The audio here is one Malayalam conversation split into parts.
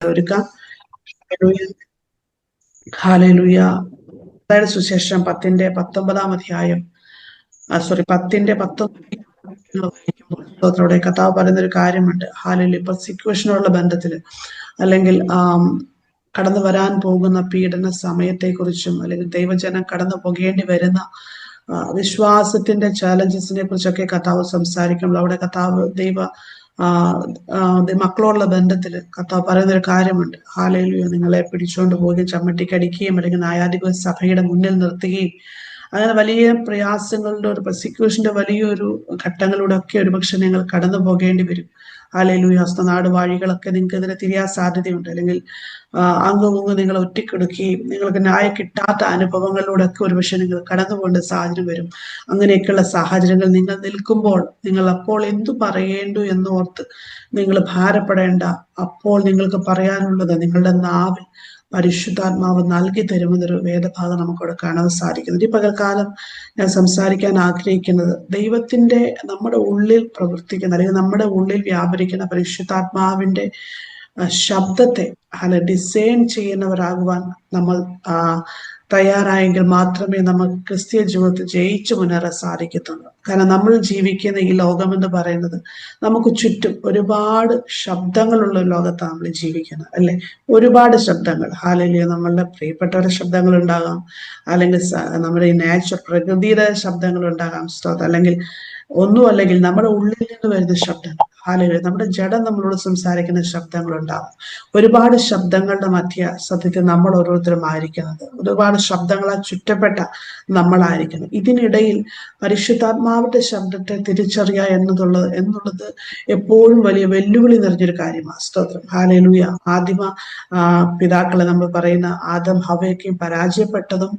ഒരുക്കാം. ഹല്ലേലൂയ. അതായത് സുശേഷം 10-19 അധ്യായം 10-19 കഥാവ് പറയുന്നൊരു കാര്യമുണ്ട്. ഹാലലൂയ. ഇപ്പൊ സിറ്റുവേഷനുള്ള ബന്ധത്തില് അല്ലെങ്കിൽ കടന്നു വരാൻ പോകുന്ന പീഡന സമയത്തെ കുറിച്ചും അല്ലെങ്കിൽ ദൈവജനം കടന്നു പോകേണ്ടി വരുന്ന വിശ്വാസത്തിന്റെ ചാലഞ്ചസിനെ കുറിച്ചൊക്കെ കഥാവ് സംസാരിക്കുമ്പോൾ അവിടെ കഥാവ് മക്കളോടുള്ള ബന്ധത്തില് കർത്താവ് പറയുന്നൊരു കാര്യമുണ്ട്. ഹല്ലേലൂയ. നിങ്ങളെ പിടിച്ചുകൊണ്ട് പോവുകയും ചമ്മട്ടിക്കടിക്കുകയും അല്ലെങ്കിൽ ന്യായാധിപ സഭയുടെ മുന്നിൽ നിർത്തുകയും അങ്ങനെ വലിയ പ്രയാസങ്ങളുടെ ഒരു പ്രോസിക്യൂഷന്റെ വലിയൊരു ഘട്ടങ്ങളിലൂടെ ഒക്കെ ഒരുപക്ഷെ നിങ്ങൾ കടന്നു പോകേണ്ടി വരും. ഹല്ലേലൂയ. ഹസ്തനാട് വഴികളൊക്കെ നിങ്ങൾക്കെതിരെ തിരിയാൻ സാധ്യതയുണ്ട്. അല്ലെങ്കിൽ അങ്ങ് നിങ്ങൾ ഒറ്റക്കെടുക്കുകയും നിങ്ങൾക്ക് ന്യായം കിട്ടാത്ത അനുഭവങ്ങളിലൂടെ ഒക്കെ ഒരുപക്ഷെ നിങ്ങൾ കടന്നു പോകേണ്ട സാഹചര്യം വരും. അങ്ങനെയൊക്കെയുള്ള സാഹചര്യങ്ങൾ നിങ്ങൾ നിൽക്കുമ്പോൾ നിങ്ങൾ അപ്പോൾ എന്തു പറയേണ്ടു എന്നോർത്ത് നിങ്ങൾ ഭാരപ്പെടേണ്ട. അപ്പോൾ നിങ്ങൾക്ക് പറയാനുള്ളത് നിങ്ങളുടെ നാവിൽ പരിശുദ്ധാത്മാവ് നൽകി തരുമെന്നൊരു വേദഭാഗം നമുക്കവിടെ കാണാൻ സാധിക്കുന്നത്. ഈ പകൽക്കാലം ഞാൻ സംസാരിക്കാൻ ആഗ്രഹിക്കുന്നത് ദൈവത്തിന്റെ നമ്മുടെ ഉള്ളിൽ പ്രവർത്തിക്കുന്ന അല്ലെങ്കിൽ നമ്മുടെ ഉള്ളിൽ വ്യാപരിക്കുന്ന പരിശുദ്ധാത്മാവിന്റെ ശബ്ദത്തെ ഡിസൈൻ ചെയ്യുന്നവരാകുവാൻ നമ്മൾ തയ്യാറായെങ്കിൽ മാത്രമേ നമുക്ക് ക്രിസ്തീയ ജീവിതത്തിൽ ജയിച്ചു മുന്നേറാൻ സാധിക്കത്തുള്ളൂ. കാരണം നമ്മൾ ജീവിക്കുന്ന ഈ ലോകം എന്ന് പറയുന്നത് നമുക്ക് ചുറ്റും ഒരുപാട് ശബ്ദങ്ങളുള്ള ലോകത്താണ് നമ്മൾ ജീവിക്കുന്നത്, അല്ലെ? ഒരുപാട് ശബ്ദങ്ങൾ. ഹല്ലേലൂയ. നമ്മളുടെ പ്രിയപ്പെട്ടവരുടെ ശബ്ദങ്ങൾ ഉണ്ടാകാം, അല്ലെങ്കിൽ നമ്മുടെ ഈ പ്രകൃതിയുടെ ശബ്ദങ്ങൾ ഉണ്ടാകാം, അല്ലെങ്കിൽ ഒന്നുമല്ലെങ്കിൽ നമ്മുടെ ഉള്ളിൽ നിന്ന് വരുന്ന ശബ്ദങ്ങൾ. ഹല്ലേലൂയ. നമ്മുടെ ജഡം നമ്മളോട് സംസാരിക്കുന്ന ശബ്ദങ്ങളുണ്ടാകും. ഒരുപാട് ശബ്ദങ്ങളുടെ മധ്യ സത്യത്തിൽ നമ്മൾ ഓരോരുത്തരും ആയിരിക്കുന്നത്, ഒരുപാട് ശബ്ദങ്ങളാൽ ചുറ്റപ്പെട്ട നമ്മളായിരിക്കണം. ഇതിനിടയിൽ പരിശുദ്ധാത്മാവിന്റെ ശബ്ദത്തെ തിരിച്ചറിയുക എന്നുള്ളത് എപ്പോഴും വലിയ വെല്ലുവിളി നിറഞ്ഞൊരു കാര്യമാണ്. സ്തോത്രം. ഹല്ലേലൂയ. ആദിമ പിതാക്കളെ നമ്മൾ പറയുന്ന ആദം ഹവ്വയൊക്കെയും പരാജയപ്പെട്ടതും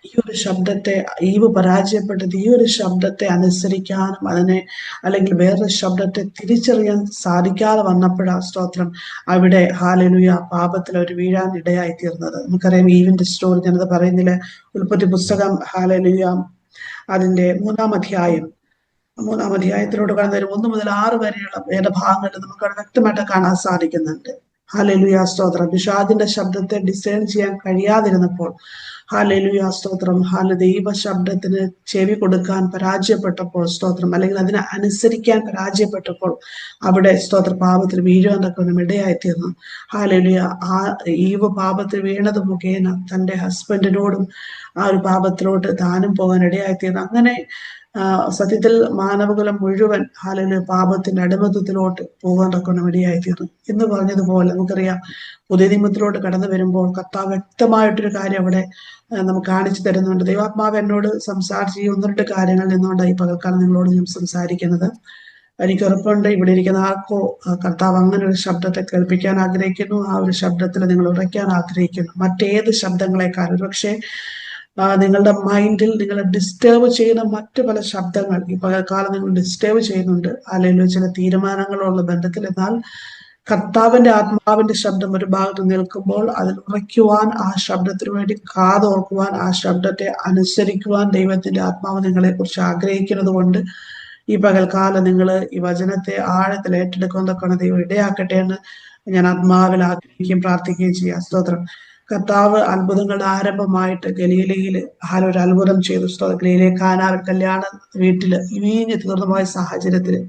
ഈ ഒരു ശബ്ദത്തെ, ഈവ് പരാജയപ്പെട്ടത് ഈ ഒരു ശബ്ദത്തെ അനുസരിക്കാനും അതിനെ അല്ലെങ്കിൽ വേറൊരു ശബ്ദത്തെ തിരിച്ചറിയാൻ സാധിക്കാതെ വന്നപ്പോഴാണ് സ്തോത്രം അവിടെ ഹല്ലേലൂയ പാപത്തിൽ അവർ വീഴാൻ ഇടയായി തീർന്നത്. നമുക്കറിയാം ഈവിന്റെ സ്റ്റോറി, ഞാനത് പറയുന്നില്ല. ഉൽപ്പത്തി പുസ്തകം ഹല്ലേലൂയ അതിന്റെ 3-ാം അധ്യായത്തിലോട്ട് കടന്നു വരും 1 മുതൽ 6 വരെയുള്ള വേദഭാഗങ്ങൾ നമുക്ക് അവിടെ വ്യക്തമായിട്ട് കാണാൻ സാധിക്കുന്നുണ്ട്. ഹല്ലേലൂയ സ്തോത്രം. പിശാചിന്റെ ശബ്ദത്തെ ഡിസൈൻ ചെയ്യാൻ കഴിയാതിരുന്നപ്പോൾ ഹല്ലേലൂയ സ്തോത്രം ദൈവ ശബ്ദത്തിന് ചെവി കൊടുക്കാൻ പരാജയപ്പെട്ടപ്പോൾ സ്തോത്രം, അല്ലെങ്കിൽ അതിനെ അനുസരിക്കാൻ പരാജയപ്പെട്ടപ്പോൾ അവിടെ സ്തോത്ര പാപത്തിൽ വീഴുവാൻ തക്ക ഇടയായിത്തീർന്നു. ഹല്ലേലൂയ. ഈവ് പാപത്തിൽ വീണത് മുഖേന തന്റെ ഹസ്ബൻഡിനോടും ആ ഒരു പാപത്തിലോട്ട് താനും പോകാൻ ഇടയായിത്തീർന്നു. അങ്ങനെ സത്യത്തിൽ മാനവകുലം മുഴുവൻ ഹല്ലേലൂയ പാപത്തിന്റെ അടിമത്തത്തിലോട്ട് പോകാൻ തക്ക ഇടയായിത്തീർന്നു എന്ന് പറഞ്ഞതുപോലെ നമുക്കറിയാം. പുതിയ നിയമത്തിലോട്ട് കടന്നു വരുമ്പോൾ കർത്താവ് വ്യക്തമായിട്ടൊരു കാര്യം അവിടെ നമുക്ക് കാണിച്ചു തരുന്നുണ്ട്. ദൈവാത്മാവ് എന്നോട് സംസാരിച്ച് 1-2 കാര്യങ്ങൾ നിന്നുകൊണ്ട് ഈ പകൽക്കാലം നിങ്ങളോട് ഞാൻ സംസാരിക്കുന്നത്. എനിക്ക് ഉറപ്പുണ്ട് ഇവിടെ ഇരിക്കുന്ന ആർക്കോ കർത്താവ് അങ്ങനെ ഒരു ശബ്ദത്തെ കേൾപ്പിക്കാൻ ആഗ്രഹിക്കുന്നു. ആ ഒരു ശബ്ദത്തിൽ നിങ്ങൾ ഉറയ്ക്കാൻ ആഗ്രഹിക്കുന്നു. മറ്റേത് ശബ്ദങ്ങളെക്കാൾ ഒരുപക്ഷെ നിങ്ങളുടെ മൈൻഡിൽ നിങ്ങളെ ഡിസ്റ്റർബ് ചെയ്യുന്ന മറ്റു പല ശബ്ദങ്ങൾ ഈ പകൽക്കാലം നിങ്ങൾ ഡിസ്റ്റർബ് ചെയ്യുന്നുണ്ട്, അല്ലെങ്കിൽ ചില തീരുമാനങ്ങളുള്ള ബന്ധത്തിൽ. എന്നാൽ കർത്താവിന്റെ ആത്മാവിന്റെ ശബ്ദം ഒരു ഭാഗത്ത് നിൽക്കുമ്പോൾ അതിൽ ഉറയ്ക്കുവാൻ, ആ ശബ്ദത്തിന് വേണ്ടി കാതോർക്കുവാൻ, ആ ശബ്ദത്തെ അനുസരിക്കുവാൻ ദൈവത്തിന്റെ ആത്മാവ് നിങ്ങളെ കുറിച്ച് ആഗ്രഹിക്കുന്നത് കൊണ്ട് ഈ പകൽക്കാലം നിങ്ങൾ ഈ വചനത്തെ ആഴത്തിൽ ഏറ്റെടുക്കുന്നതൊക്കെയാണ് ദൈവം ഇടയാക്കട്ടെ എന്ന് ഞാൻ ആത്മാവിൽ ആഗ്രഹിക്കുകയും പ്രാർത്ഥിക്കുകയും ചെയ്യാം. സ്തോത്രം. കർത്താവ് അത്ഭുതങ്ങളുടെ ആരംഭമായിട്ട് ഗലീലയിൽ ഒരു അത്ഭുതം ചെയ്തു. ഗലീലയിലെ കാനാവിൽ കല്യാണ വീട്ടില് വീഞ്ഞ് തീർന്നുപോയ സാഹചര്യത്തില്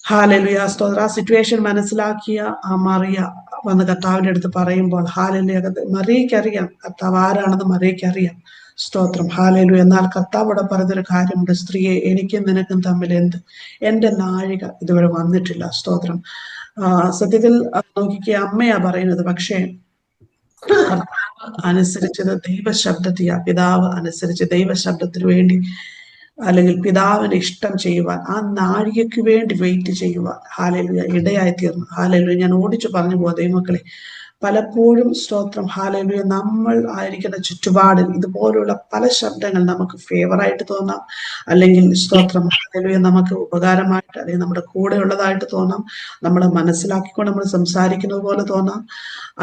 ഹല്ലേലൂയ സ്തോത്ര ആ സിറ്റുവേഷൻ മനസ്സിലാക്കിയ മറിയ വന്ന് കർത്താവിന്റെ അടുത്ത് പറയുമ്പോൾ ഹല്ലേലൂയ മറിയയ്ക്കറിയാം കർത്താവ് ആരാണെന്ന് മറിയയ്ക്കറിയാം. സ്തോത്രം. ഹല്ലേലൂയ. എന്നാൽ കർത്താവ് ഇവിടെ പറഞ്ഞൊരു കാര്യമുണ്ട്, സ്ത്രീയെ എനിക്കും നിനക്കും തമ്മിൽ എന്ത്, എന്റെ നാഴിക ഇതുവരെ വന്നിട്ടില്ല. സ്തോത്രം. സത്യത്തിൽ നോക്കിക്കുക, അമ്മയാ പറയുന്നത്. പക്ഷേ അനുസരിച്ചത് ദൈവശബ്ദത്തെയാ. പിതാവ് അനുസരിച്ച് ദൈവശബ്ദത്തിന് വേണ്ടി അല്ലെങ്കിൽ പിതാവിന് ഇഷ്ടം ചെയ്യുവാൻ, ആ നാഴികയ്ക്ക് വേണ്ടി വെയിറ്റ് ചെയ്യുവാൻ ഹല്ലേലൂയ ഇടയായി തീർന്നു. ഹല്ലേലൂയ. ഞാൻ ഓടിച്ചു പറഞ്ഞു പോവാ ദൈവമക്കളെ, പലപ്പോഴും സ്തോത്രം ഹല്ലേലൂയ നമ്മൾ ആയിരിക്കുന്ന ചുറ്റുപാടിൽ ഇതുപോലുള്ള പല ശബ്ദങ്ങൾ നമുക്ക് ഫേവറായിട്ട് തോന്നാം, അല്ലെങ്കിൽ സ്തോത്രം ഹല്ലേലൂയ നമുക്ക് ഉപകാരമായിട്ട് അല്ലെങ്കിൽ നമ്മുടെ കൂടെ ഉള്ളതായിട്ട് തോന്നാം, നമ്മളെ മനസ്സിലാക്കിക്കൊണ്ട് നമ്മൾ സംസാരിക്കുന്നത് പോലെ തോന്നാം.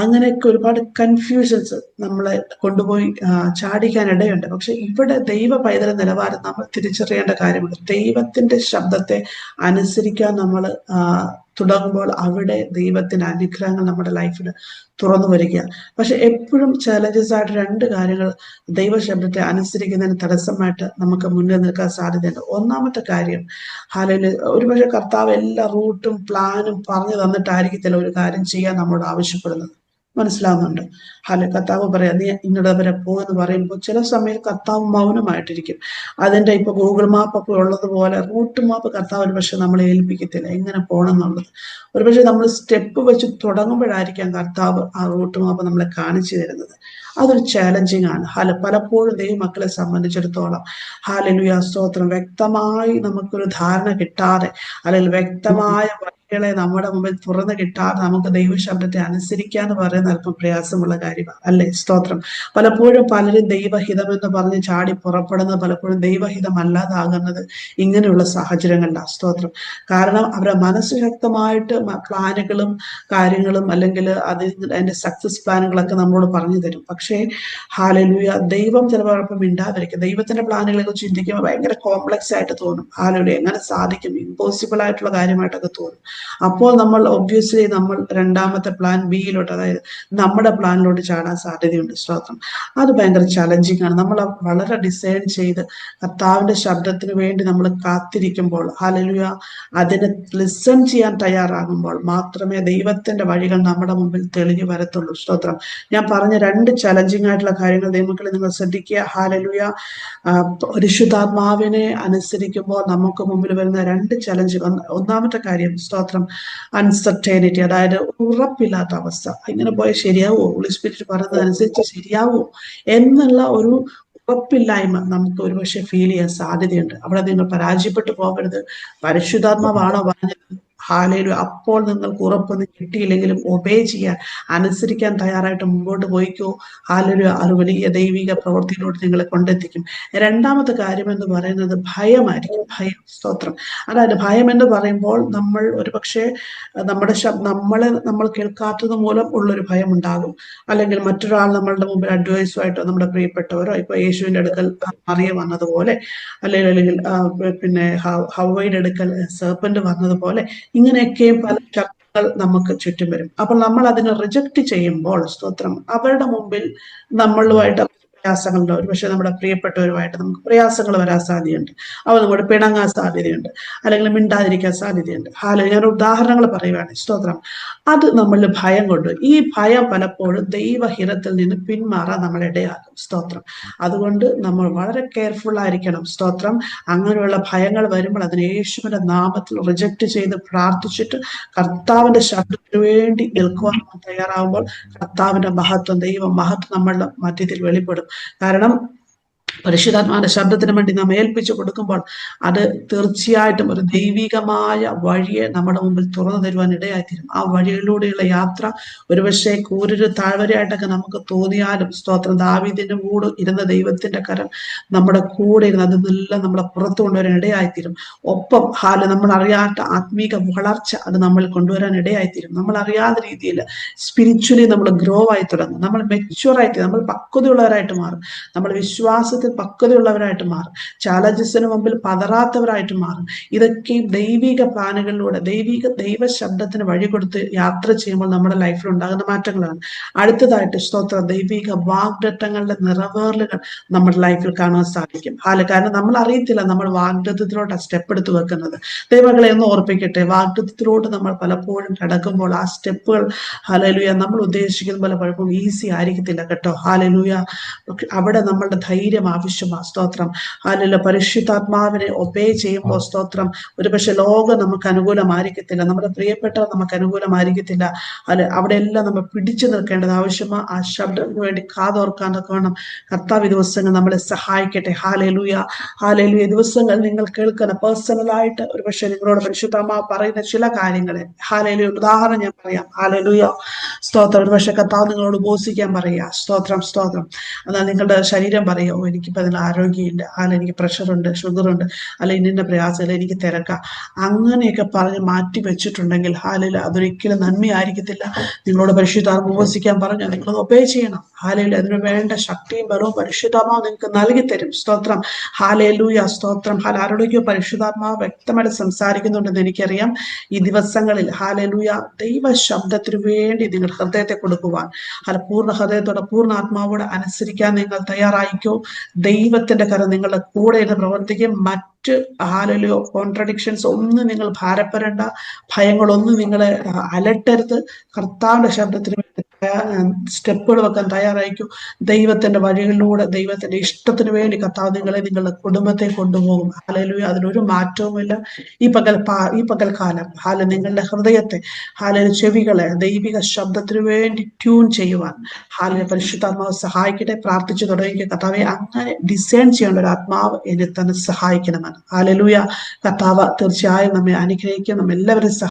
അങ്ങനെയൊക്കെ ഒരുപാട് കൺഫ്യൂഷൻസ് നമ്മളെ കൊണ്ടുപോയി ചാടിക്കാൻ ഇടയുണ്ട്. പക്ഷെ ഇവിടെ ദൈവ പൈതൃക നിലവാരം നമ്മൾ തിരിച്ചറിയേണ്ട കാര്യമുണ്ട്. ദൈവത്തിന്റെ ശബ്ദത്തെ അനുസരിക്കാൻ നമ്മൾ തുടങ്ങുമ്പോൾ അവിടെ ദൈവത്തിന്റെ അനുഗ്രഹങ്ങൾ നമ്മുടെ ലൈഫിൽ തുറന്നു വരിക. പക്ഷെ എപ്പോഴും ചാലഞ്ചസ് ആയിട്ട് രണ്ട് കാര്യങ്ങൾ ദൈവശബ്ദത്തെ അനുസരിക്കുന്നതിന് തടസ്സമായിട്ട് നമുക്ക് മുന്നിൽ നിൽക്കാൻ സാധ്യതയുണ്ട്. ഒന്നാമത്തെ കാര്യം, ഹാലയില് ഒരുപക്ഷെ കർത്താവ് എല്ലാ റൂട്ടും പ്ലാനും പറഞ്ഞു തന്നിട്ടായിരിക്കത്തില്ല ഒരു കാര്യം ചെയ്യാൻ നമ്മോട് ആവശ്യപ്പെടുന്നത്. മനസ്സിലാവുന്നുണ്ട്? കർത്താവ് പറയാം നീ ഇന്നടെ വരെ പോകുമെന്ന് പറയുമ്പോൾ ചില സമയം കർത്താവ് മൗനമായിട്ടിരിക്കും. അതിന്റെ ഇപ്പൊ ഗൂഗിൾ മാപ്പ് ഒക്കെ ഉള്ളതുപോലെ റൂട്ട് മാപ്പ് കർത്താവ് ഒരു പക്ഷെ നമ്മളെ ഏൽപ്പിക്കത്തില്ല എങ്ങനെ പോകണം എന്നുള്ളത്. ഒരുപക്ഷെ നമ്മൾ സ്റ്റെപ്പ് വെച്ച് തുടങ്ങുമ്പോഴായിരിക്കാം കർത്താവ് ആ റൂട്ട് മാപ്പ് നമ്മളെ കാണിച്ചു തരുന്നത്. അതൊരു ചാലഞ്ചിങ് ആണ്. പലപ്പോഴും ദൈവമക്കളെ സംബന്ധിച്ചിടത്തോളം ഹാലലുയാ സ്തോത്രം വ്യക്തമായി നമുക്കൊരു ധാരണ കിട്ടാതെ, അല്ലെങ്കിൽ വ്യക്തമായ വഴികളെ നമ്മുടെ മുമ്പിൽ തുറന്നു കിട്ടാതെ നമുക്ക് ദൈവശബ്ദത്തെ അനുസരിക്കുക എന്ന് പറയുന്ന അല്പം പ്രയാസമുള്ള കാര്യമാണ്, അല്ലെ? സ്തോത്രം. പലപ്പോഴും പലരും ദൈവഹിതം എന്ന് പറഞ്ഞ് ചാടി പുറപ്പെടുന്നത് പലപ്പോഴും ദൈവഹിതമല്ലാതാകുന്നത് ഇങ്ങനെയുള്ള സാഹചര്യങ്ങളിലാണ്. സ്തോത്രം. കാരണം അവരുടെ മനസ്സ് ശക്തമായിട്ട് പ്ലാനുകളും കാര്യങ്ങളും അല്ലെങ്കിൽ അതിന്റെ സക്സസ് പ്ലാനുകളൊക്കെ നമ്മളോട് പറഞ്ഞു തരും. പക്ഷേ ഹാലലുയ ദൈവം ചിലപ്പോൾ മിണ്ടാതിരിക്കും. ദൈവത്തിന്റെ പ്ലാനുകളെ കുറിച്ച് ചിന്തിക്കുമ്പോൾ ഭയങ്കര കോംപ്ലക്സ് ആയിട്ട് തോന്നും. ഹാലലുയ എങ്ങനെ സാധിക്കും, ഇമ്പോസിബിൾ ആയിട്ടുള്ള കാര്യമായിട്ടൊക്കെ തോന്നും. അപ്പോൾ നമ്മൾ ഒബ്വിയസ്ലി നമ്മൾ രണ്ടാമത്തെ പ്ലാൻ ബിയിലോട്ട്, അതായത് നമ്മുടെ പ്ലാനിലോട്ട് ചാടാൻ സാധ്യതയുണ്ട്. സ്തോത്രം. അത് ഭയങ്കര ചലഞ്ചിങ് ആണ്. നമ്മൾ വളരെ ഡിസൈൻ ചെയ്ത് കർത്താവിന്റെ ശബ്ദത്തിന് വേണ്ടി നമ്മൾ കാത്തിരിക്കുമ്പോൾ, ഹാലലുയ അതിനെ ലിസൺ ചെയ്യാൻ തയ്യാറാകുമ്പോൾ മാത്രമേ ദൈവത്തിന്റെ വഴികൾ നമ്മുടെ മുമ്പിൽ തെളിഞ്ഞു വരത്തുള്ളൂ. സ്തോത്രം. ഞാൻ പറഞ്ഞ രണ്ട് ചലഞ്ചിങ് ആയിട്ടുള്ള കാര്യങ്ങൾ ദൈവമക്കളെ നിങ്ങൾ ശ്രദ്ധിക്കുക. ഹാലലുയ പരിശുദ്ധാത്മാവിനെ അനുസരിക്കുമ്പോൾ നമുക്ക് മുമ്പിൽ വരുന്ന രണ്ട് ചലഞ്ചുകൾ. ഒന്നാമത്തെ കാര്യം സ്തോത്രം അൺസർട്ടൈനിറ്റി, അതായത് ഉറപ്പില്ലാത്ത അവസ്ഥ. ഇങ്ങനെ പോയാൽ ശരിയാവോ, ഹോളി സ്പിരിറ്റ് പറയുന്നതനുസരിച്ച് ശരിയാവോ എന്നുള്ള ഒരു ഉറപ്പില്ലായ്മ നമുക്ക് ഒരുപക്ഷെ ഫീൽ ചെയ്യാൻ സാധ്യതയുണ്ട്. അവിടെ നിങ്ങൾ പരാജയപ്പെട്ടു പോകരുത്. പരിശുദ്ധാത്മാവാണോ പറഞ്ഞത്, ഹാലയിലും അപ്പോൾ നിങ്ങൾക്ക് ഉറപ്പൊന്നും കിട്ടിയില്ലെങ്കിലും ഒബേ ചെയ്യാൻ, അനുസരിക്കാൻ തയ്യാറായിട്ട് മുമ്പോട്ട് പോയിക്കോ. ഹാലൊരു അത് വലിയ ദൈവിക പ്രവൃത്തിയിലൂടെ നിങ്ങളെ കൊണ്ടെത്തിക്കും. രണ്ടാമത്തെ കാര്യം എന്ന് പറയുന്നത് ഭയമായിരിക്കും. ഭയം. സ്തോത്രം. അതായത് ഭയം എന്ന് പറയുമ്പോൾ നമ്മൾ ഒരുപക്ഷെ നമ്മൾ കേൾക്കാത്തത് മൂലം ഉള്ളൊരു ഭയം ഉണ്ടാകും. അല്ലെങ്കിൽ മറ്റൊരാൾ നമ്മളുടെ മുമ്പിൽ അഡ്വൈസുമായിട്ടോ, നമ്മുടെ പ്രിയപ്പെട്ടവരോ, ഇപ്പൊ യേശുവിന്റെ അടുക്കൽ മറിയ വന്നതുപോലെ, അല്ലെങ്കിൽ പിന്നെ ഹവ്വയുടെ അടുക്കൽ സർപ്പന്റ് വന്നതുപോലെ, ഇങ്ങനെയൊക്കെ പല ശബ്ദങ്ങൾ നമുക്ക് ചുറ്റും വരും. അപ്പോൾ നമ്മൾ അതിനെ റിജക്ട് ചെയ്യുമ്പോൾ സ്തോത്രം അവരുടെ മുമ്പിൽ നമ്മളുമായിട്ട് പ്രയാസങ്ങളുണ്ട്. ഒരു പക്ഷെ നമ്മുടെ പ്രിയപ്പെട്ടവരുമായിട്ട് നമുക്ക് പ്രയാസങ്ങൾ വരാൻ സാധ്യതയുണ്ട്. അവർ നമ്മുടെ പിണങ്ങാൻ സാധ്യതയുണ്ട്, അല്ലെങ്കിൽ മിണ്ടാതിരിക്കാൻ സാധ്യതയുണ്ട്. ഞാൻ ഉദാഹരണങ്ങൾ പറയുകയാണ്. സ്തോത്രം. അത് നമ്മളിൽ ഭയം കൊണ്ട്, ഈ ഭയം പലപ്പോഴും ദൈവഹിതത്തിൽ നിന്ന് പിന്മാറാൻ നമ്മളെ ഇടയാക്കും. സ്തോത്രം. അതുകൊണ്ട് നമ്മൾ വളരെ കെയർഫുൾ ആയിരിക്കണം. സ്തോത്രം. അങ്ങനെയുള്ള ഭയങ്ങൾ വരുമ്പോൾ അതിനെ യേശുവിന്റെ നാമത്തിൽ റിജക്ട് ചെയ്ത് പ്രാർത്ഥിച്ചിട്ട് കർത്താവിന്റെ ശബ്ദത്തിന് വേണ്ടി നിൽക്കുവാൻ തയ്യാറാവുമ്പോൾ കർത്താവിന്റെ മഹത്വം, ദൈവ മഹത്വം നമ്മളുടെ മധ്യത്തിൽ വെളിപ്പെടും. കാരണം പരിശുദ്ധാത്മാവിന്റെ ശബ്ദത്തിന് വേണ്ടി നാം ഏൽപ്പിച്ചു കൊടുക്കുമ്പോൾ അത് തീർച്ചയായിട്ടും ഒരു ദൈവികമായ വഴിയെ നമ്മുടെ മുമ്പിൽ തുറന്നു തരുവാൻ ഇടയായിത്തീരും. ആ വഴികളിലൂടെയുള്ള യാത്ര ഒരുപക്ഷെ കൂരൊരു താഴ്വരയായിട്ടൊക്കെ നമുക്ക് തോന്നിയാലും സ്തോത്രം ദാവീദിന്റെ കൂടെ ഇരുന്ന ദൈവത്തിന്റെ കരം നമ്മുടെ കൂടെ ഇരുന്ന് അതെല്ലാം നമ്മളെ പുറത്തു കൊണ്ടുവരാൻ ഇടയായിത്തീരും. ഒപ്പം നമ്മൾ അറിയാത്ത ആത്മീക വളർച്ച അത് നമ്മൾ കൊണ്ടുവരാൻ ഇടയായിത്തീരും. നമ്മൾ അറിയാത്ത രീതിയിൽ സ്പിരിച്വലി നമ്മൾ ഗ്രോ ആയി തുടങ്ങും. നമ്മൾ മെച്യൂറായിട്ട്, നമ്മൾ പക്വതയുള്ളവരായിട്ട് മാറും. നമ്മൾ വിശ്വാസത്തിൽ പക്വതയുള്ളവരായിട്ട് മാറും. ചാലഞ്ചസിന് മുമ്പിൽ പതറാത്തവരായിട്ട് മാറും. ഇതൊക്കെ ദൈവിക പ്ലാനുകളിലൂടെ ദൈവ ശബ്ദത്തിന് വഴി കൊടുത്ത് യാത്ര ചെയ്യുമ്പോൾ നമ്മുടെ ലൈഫിൽ ഉണ്ടാകുന്ന മാറ്റങ്ങളാണ്. അടുത്തതായിട്ട് സ്തോത്ര ദൈവിക വാഗ്ദത്തങ്ങളുടെ നിറവേറലുകൾ നമ്മുടെ ലൈഫിൽ കാണാൻ സാധിക്കും. കാരണം നമ്മൾ അറിയത്തില്ല നമ്മൾ വാഗ്ദത്തത്തിലോട്ട് സ്റ്റെപ്പ് എടുത്ത് വെക്കുന്നത്. ദൈവങ്ങളെ ഒന്ന് ഓർപ്പിക്കട്ടെ, വാഗ്ദത്തത്തിലോട്ട് നമ്മൾ പലപ്പോഴും കിടക്കുമ്പോൾ ആ സ്റ്റെപ്പുകൾ ഹല്ലേലൂയ നമ്മൾ ഉദ്ദേശിക്കുന്ന പോലെ പലപ്പോഴും ഈസി ആയിരിക്കത്തില്ല കേട്ടോ. ഹല്ലേലൂയ. അവിടെ നമ്മളുടെ ധൈര്യം ആവശ്യമാണ്. സ്തോത്രം. ഹല്ലേലൂയ. പരിശുദ്ധാത്മാവിനെ ഒബേ ചെയ്യുമ്പോൾ സ്തോത്രം ഒരുപക്ഷെ ലോകം നമുക്ക് അനുകൂലമായിരിക്കത്തില്ല, നമ്മുടെ പ്രിയപ്പെട്ടവർ നമുക്ക് അനുകൂലമായിരിക്കത്തില്ല. അവിടെ എല്ലാം നമ്മൾ പിടിച്ചു നിൽക്കേണ്ടത് ആവശ്യമാണ്. ആ ശബ്ദത്തിന് വേണ്ടി കാതോർക്കാനൊക്കെ വേണം. കർത്താവ് ദിവസങ്ങൾ നമ്മളെ സഹായിക്കട്ടെ. ഹല്ലേലൂയ. ഹല്ലേലൂയ. ദിവസങ്ങൾ നിങ്ങൾ കേൾക്കുന്ന പേഴ്സണലായിട്ട് ഒരുപക്ഷെ നിങ്ങളോട് പരിശുദ്ധാത്മാവ് പറയുന്ന ചില കാര്യങ്ങളെ ഹല്ലേലൂയ ഉദാഹരണം ഞാൻ പറയാം. ഹല്ലേലൂയ. സ്തോത്രം. ഒരുപക്ഷെ കർത്താവ് നിങ്ങളോട് ഉപവസിക്കാൻ പറയുക. സ്തോത്രം. സ്തോത്രം. എന്നാൽ നിങ്ങളുടെ ശരീരം പറയുമോ എനിക്ക് എനിക്കിപ്പോൾ അതിൽ ആരോഗ്യമില്ല, എനിക്ക് പ്രഷറുണ്ട്, ഷുഗറുണ്ട്, ഇന്ന പ്രയാസമില്ല, എനിക്ക് തിരക്കാം, അങ്ങനെയൊക്കെ പറഞ്ഞ് മാറ്റി വെച്ചിട്ടുണ്ടെങ്കിൽ അതൊരിക്കലും നന്മയായിരിക്കത്തില്ല. നിങ്ങളോട് പരിശുദ്ധാത്മ ഉപവസിക്കാൻ പറഞ്ഞാൽ നിങ്ങളത് ഒബേ ചെയ്യണം. അതിനു വേണ്ട ശക്തിയും ബലവും പരിശുദ്ധാത്മാവ് നിങ്ങൾക്ക് നൽകി തരും. സ്തോത്രം. ഹാലേലൂയ. സ്തോത്രം. ആരോടൊക്കെയോ പരിശുദ്ധാത്മാവ് വ്യക്തമായിട്ട് സംസാരിക്കുന്നുണ്ടെന്ന് എനിക്കറിയാം. ഈ ദിവസങ്ങളിൽ ഹാലേലൂയ ദൈവ ശബ്ദത്തിനു വേണ്ടി നിങ്ങൾ ഹൃദയത്തെ കൊടുക്കുവാൻ, പൂർണ്ണ ഹൃദയത്തോടെ പൂർണ്ണ ആത്മാവോടെ അനുസരിക്കാൻ നിങ്ങൾ തയ്യാറായിക്കോ. ദൈവത്തിന്റെ കരം നിങ്ങളുടെ കൂടെ ഇരുന്ന് പ്രവർത്തിക്കും. മറ്റ് കോൺട്രഡിക്ഷൻസ് ഒന്നും നിങ്ങൾ ഭാരപ്പെടേണ്ട, ഭയങ്ങളൊന്നും നിങ്ങളെ അലട്ടരുത്. കർത്താവിന്റെ ശബ്ദത്തിന് സ്റ്റെപ്പുകൾ വെക്കാൻ തയ്യാറായിരിക്കും. ദൈവത്തിന്റെ വഴികളിലൂടെ ദൈവത്തിന്റെ ഇഷ്ടത്തിന് വേണ്ടി കർത്താവ് നിങ്ങളുടെ കുടുംബത്തെ കൊണ്ടുപോകും. ഹല്ലേലൂയ. അതിനൊരു മാറ്റവുമില്ല. ഈ പകൽക്കാലം നിങ്ങളുടെ ഹൃദയത്തെ ചെവികളെ ദൈവിക ശബ്ദത്തിന് വേണ്ടി ട്യൂൺ ചെയ്യുവാൻ പരിശുദ്ധാത്മാവ് സഹായിക്കട്ടെ. പ്രാർത്ഥിച്ചു തുടങ്ങിയ കർത്താവെ അങ്ങനെ ഡിസൈൻ ചെയ്യേണ്ട ഒരു ആത്മാവ് എന്നെ തന്നെ സഹായിക്കണമെന്ന്. ഹല്ലേലൂയ. കർത്താവ് തീർച്ചയായും നമ്മെ അനുഗ്രഹിക്കും. നമ്മെല്ലാവരും